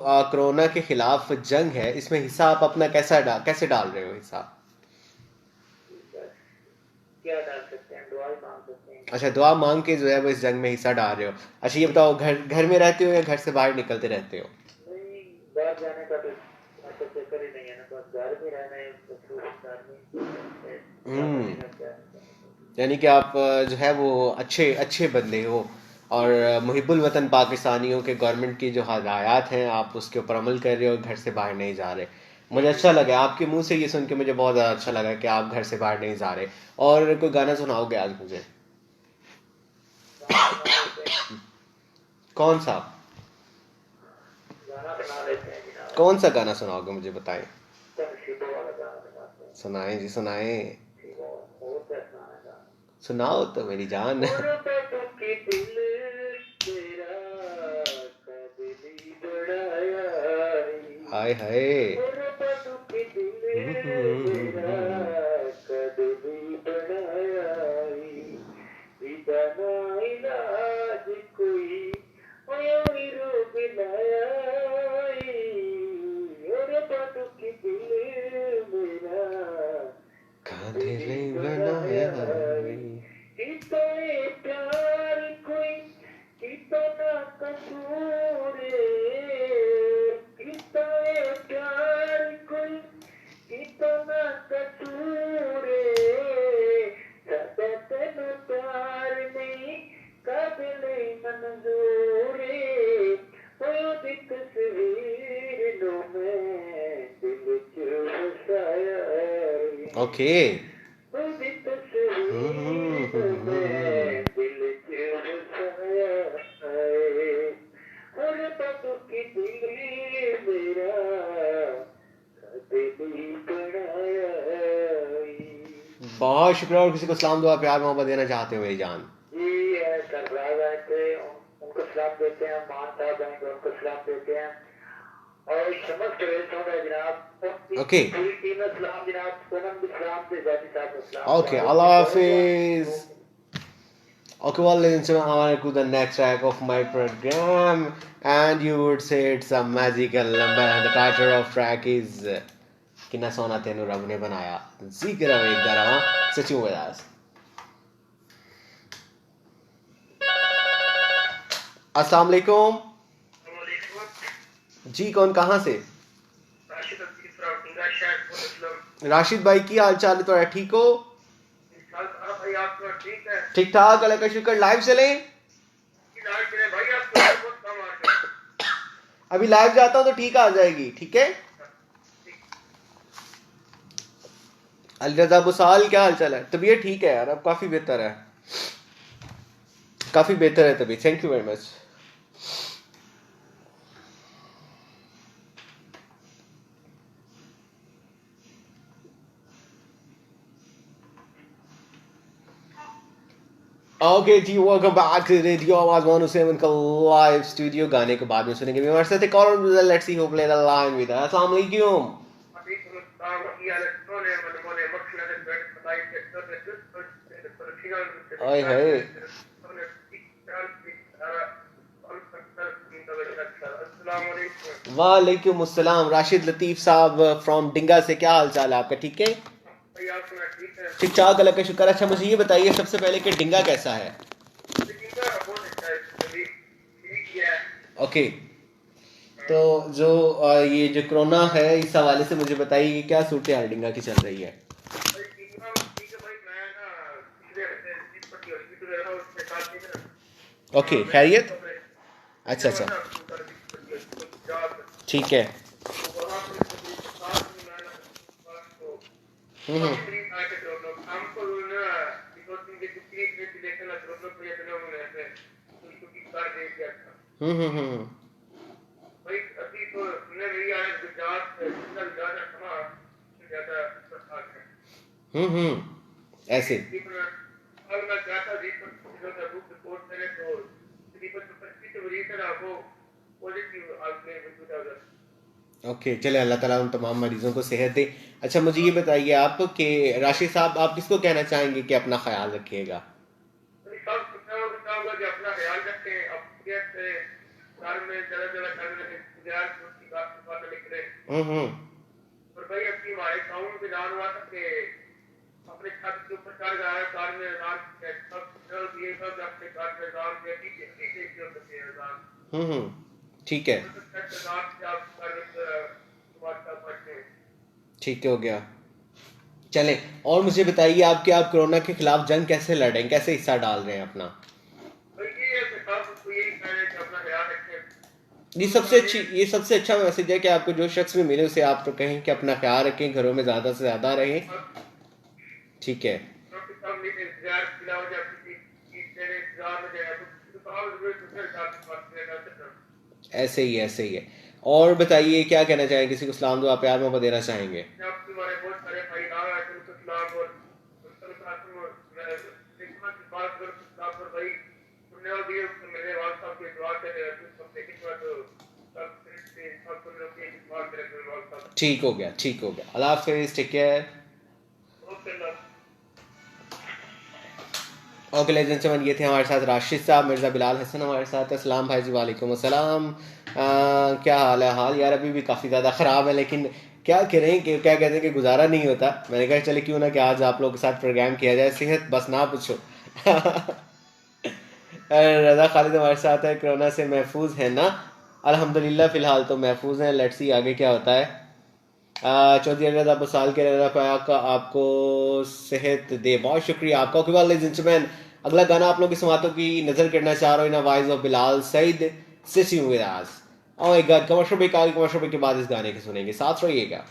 Corona के खिलाफ जंग है, इसमें हिस्सा आप अपना कैसे डाल रहे हो हिस्सा? क्या डाल सकते हैं, दुआ ही मांग सकते हैं। अच्छा, दुआ मांग के जो है वो इस जंग में हिस्सा डाल रहे हो। अच्छा ये बताओ, घर घर में रहते हो या घर से बाहर निकलते रहते हो? नहीं, बाहर जाने का तो मतलब चक्कर ही नहीं है ना, बस घर में रहना है, घर में क्या हम्म। बनेगा क्या नहीं बनेगा। यानी कि आप जो है वो अच्छे अच्छे बंदे हो, और मुहिब्बुल वतन पाकिस्तानियों के गवर्नमेंट की जो हदायत हैं आप उसके ऊपर अमल कर रहे हो, घर से बाहर नहीं जा रहे। मुझे अच्छा लगा आपके मुंह से ये सुन के, मुझे बहुत ज़्यादा अच्छा लगा कि आप घर से बाहर नहीं जा रहे। और कोई गाना सुनाओगे आज मुझे? गाना सुना लेते हैं। कौन सा? गाना सुना लेते हैं जनाब। कौन सा गाना सुनाओगे मुझे बताएं। शिबो वाला गाना सुनाते हैं। सुनाएं जी सुनाएं। शिबो और क्या सुनाना गाना। सुनाओ तो मेरी जान। और बदू की दिल तेरा कदली बड़ाया हाय हाय। और बदू की दिल तेरा कदली बड़ाया विदाना इलाज कोई ओयोरी रोग लाया और बदू की दिल मेरा कांधे बनाया। इतना प्यार कोई इतना कसूर इतना प्यार कोई इतना कसूर सदा तेन प्यार नहीं काबिल मंजूर ओदी तस्वीर लो मैं दिल च बसाया ओके। ओदी तस्वीर मैं दिल च बसाया और बदू की दिल मेरा दिली बनाया। बहुत शुक्रिया। और किसी को सलाम दुआ प्यार मोहब्बत देना चाहते हो मेरी जान? जी सरफराज आए थे, उनको सलाम देते हैं, मान साहब आएंगे उनको सलाम देते हैं और समस्त रेसों में जनाब ओके पूरी टीम में सलाम जनाब, पूनम भी सलाम थे, जाती साहब को सलाम। Okay, Allah Hafiz. Okay, well, ladies and gentlemen, I want to the next track of my program, and you would say it's a magical number, and the title of track is "Kinna Sona Tenu Rab Ne Banaya." Zikr of Ekdara, sitting with us. अस्सलाम वालेकुम जी, कौन कहाँ से? राशिद भाई की हाल चाल है? तो ठीक हो? ठीक ठाक, अल्लाह का शुक्र। लाइव चले? अभी लाइव जाता हूँ तो ठीक आ जाएगी, ठीक है? अलरजा बुसाल, क्या हाल चाल है? तबीयत ठीक है यार, अब काफ़ी बेहतर है, काफ़ी बेहतर है तबीयत। Thank you very much. Okay जी, welcome back to radio Awaaz 107 का लाइव स्टूडियो। गाने को बाद में सुनेंगे। हमारे साथ एक और let's see who play the line with us. अस्सलाम वालेकुम। ओए हाय। वालेकुम अस्सलाम। राशिद लतीफ साहब फ्रॉम डिंगा से, क्या हाल चाल है आपका? ठीक है? ठीक ठाक, अल्लाह का शुक्र। अच्छा मुझे ये बताइए सबसे पहले कि डिंगा कैसा है? ओके, तो जो ये जो कोरोना है इस हवाले से मुझे बताइए कि क्या सूरत हाल डिंगा की चल रही है? ओके, खैरियत? अच्छा अच्छा, ठीक है। हम्म हम्म हम्म हम्म ऐसे। ओके, चले, अल्लाह ताला उन तमाम मरीजों को सेहत दे। अच्छा मुझे ये बताइए आप कि राशिद साहब आप किसको कहना चाहेंगे कि अपना ख्याल रखिएगा? यार उसकी बात निकले हम्म। और भाई अपनी हमारे गाँव में ऐलान हुआ था कि अपने छत के ऊपर चढ़ गया है कार में ऐलान सब दिए सब अपने घर में ऐलान दिया कि देखिए होते हैं ऐलान ठीक है, तो छत ऐलान से आप कर तुम्हारा पढ़ते हैं ठीक हो गया। चले, और मुझे बताइए आप कोरोना के खिलाफ जंग कैसे लड़ रहे हैं, कैसे हिस्सा डाल रहे हैं अपना? भाई ये है कि सबको यही कहना है कि अपना ख्याल रखें ये सबसे अच्छा मैसेज है कि आपको जो शख्स भी मिले उसे आप तो कहें कि अपना ख्याल रखें, घरों में ज़्यादा से ज़्यादा रहें। ठीक है, ऐसे ही है। और बताइए क्या कहना चाहेंगे, किसी को सलाम दुआ प्यार मोहब्बत देना चाहेंगे? ठीक हो गया, ठीक हो गया। अल्लाह हाफिज़, take care. Okay ladies and gentleman, ये थे हमारे साथ राशिद साहब। मिर्ज़ा बिलाल हसन हमारे साथ है। सलाम भाई जी, वालेकुम अस्सलाम। क्या हाल है? हाल यार अभी भी काफ़ी ज़्यादा ख़राब है, लेकिन क्या करें कि क्या कहते हैं कि गुजारा नहीं होता। मैंने कहा चले क्यों ना कि आज आप लोगों के साथ प्रोग्राम किया जाए। सेहत बस ना पूछो। रज़ा खालिद हमारे साथ है। कोरोना से महफूज है ना? अल्हम्दुलिल्लाह फ़िलहाल तो महफूज हैं। लेट्स सी आगे क्या होता है। चौधरी अरद आप साल के रजा पाया का आपको सेहत दे, बहुत शुक्रिया आपका। ओके वाले जेंटलमैन, अगला गाना आप लोग की समातों की नजर करना चाह रहा हूँ, in voice of Bilal Saeed सिसी विराज। Oh my god, commercial break के बाद इस गाने के सुनेंगे, साथ रहिएगा।